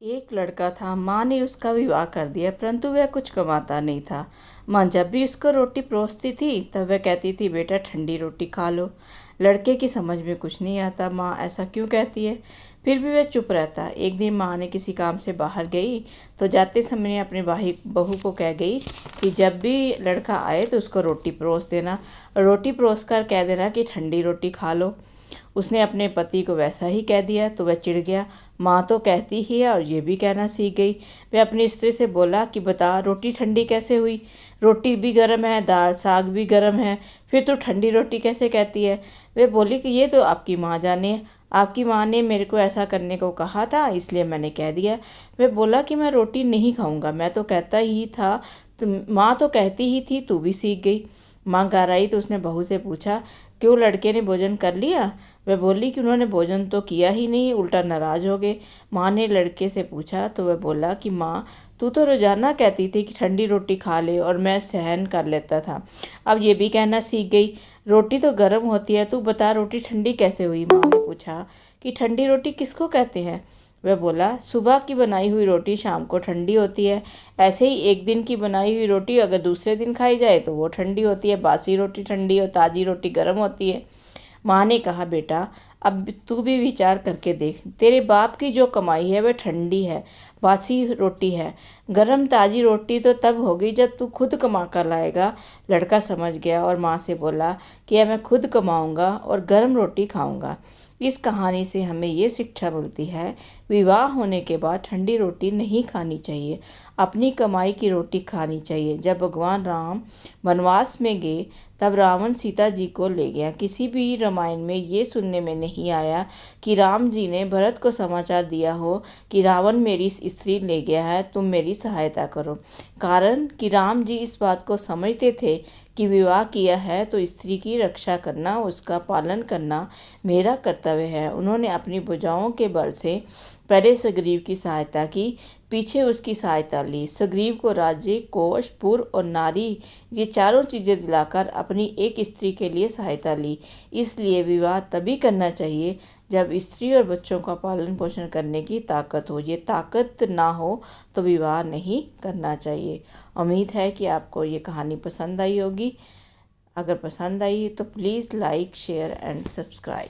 एक लड़का था। माँ ने उसका विवाह कर दिया, परंतु वह कुछ कमाता नहीं था। माँ जब भी उसको रोटी परोसती थी तब वह कहती थी, बेटा ठंडी रोटी खा लो। लड़के की समझ में कुछ नहीं आता, माँ ऐसा क्यों कहती है। फिर भी वह चुप रहता। एक दिन माँ ने किसी काम से बाहर गई तो जाते समय अपने बहू को कह गई कि जब भी लड़का आए तो उसको रोटी परोस देना, रोटी परोस कर कह देना कि ठंडी रोटी खा लो। उसने अपने पति को वैसा ही कह दिया तो वह चिढ़ गया। माँ तो कहती ही है और ये भी कहना सीख गई। वह अपनी स्त्री से बोला कि बता, रोटी ठंडी कैसे हुई? रोटी भी गर्म है, दाल साग भी गर्म है, फिर तू ठंडी रोटी कैसे कहती है? वह बोली कि ये तो आपकी माँ जाने, आपकी माँ ने मेरे को ऐसा करने को कहा था इसलिए मैंने कह दिया। वह बोला कि मैं रोटी नहीं खाऊंगा, मैं तो कहता ही था, माँ तो कहती ही थी, तू भी सीख गई। माँ घर आई तो उसने बहू से पूछा, क्यों लड़के ने भोजन कर लिया? वह बोली कि उन्होंने भोजन तो किया ही नहीं, उल्टा नाराज हो गए। माँ ने लड़के से पूछा तो वह बोला कि माँ, तू तो रोजाना कहती थी कि ठंडी रोटी खा ले और मैं सहन कर लेता था, अब ये भी कहना सीख गई। रोटी तो गर्म होती है, तू बता रोटी ठंडी कैसे हुई? माँ ने पूछा कि ठंडी रोटी किसको कहते हैं? वह बोला, सुबह की बनाई हुई रोटी शाम को ठंडी होती है। ऐसे ही एक दिन की बनाई हुई रोटी अगर दूसरे दिन खाई जाए तो वो ठंडी होती है। बासी रोटी ठंडी और ताज़ी रोटी गर्म होती है। माँ ने कहा, बेटा अब तू भी विचार करके देख, तेरे बाप की जो कमाई है वह ठंडी है, बासी रोटी है। गरम ताज़ी रोटी तो तब होगी जब तू खुद कमा कर लाएगा। लड़का समझ गया और माँ से बोला कि अब मैं खुद कमाऊँगा और गर्म रोटी खाऊँगा। इस कहानी से हमें ये शिक्षा मिलती है, विवाह होने के बाद ठंडी रोटी नहीं खानी चाहिए, अपनी कमाई की रोटी खानी चाहिए। जब भगवान राम वनवास में गए तब रावण सीता जी को ले गया। किसी भी रामायण में ये सुनने में नहीं आया कि राम जी ने भरत को समाचार दिया हो कि रावण मेरी स्त्री ले गया है, तुम मेरी सहायता करो। कारण कि राम जी इस बात को समझते थे कि विवाह किया है तो स्त्री की रक्षा करना, उसका पालन करना मेरा कर्तव्य है। उन्होंने अपनी भुजाओं के बल से पहले सुग्रीव की सहायता की, पीछे उसकी सहायता ली। सुग्रीव को राज्य, कोष, पुर और नारी, ये चारों चीज़ें दिलाकर अपनी एक स्त्री के लिए सहायता ली। इसलिए विवाह तभी करना चाहिए जब स्त्री और बच्चों का पालन पोषण करने की ताकत हो। ये ताकत ना हो तो विवाह नहीं करना चाहिए। उम्मीद है कि आपको ये कहानी पसंद आई होगी। अगर पसंद आई तो please like, share and subscribe.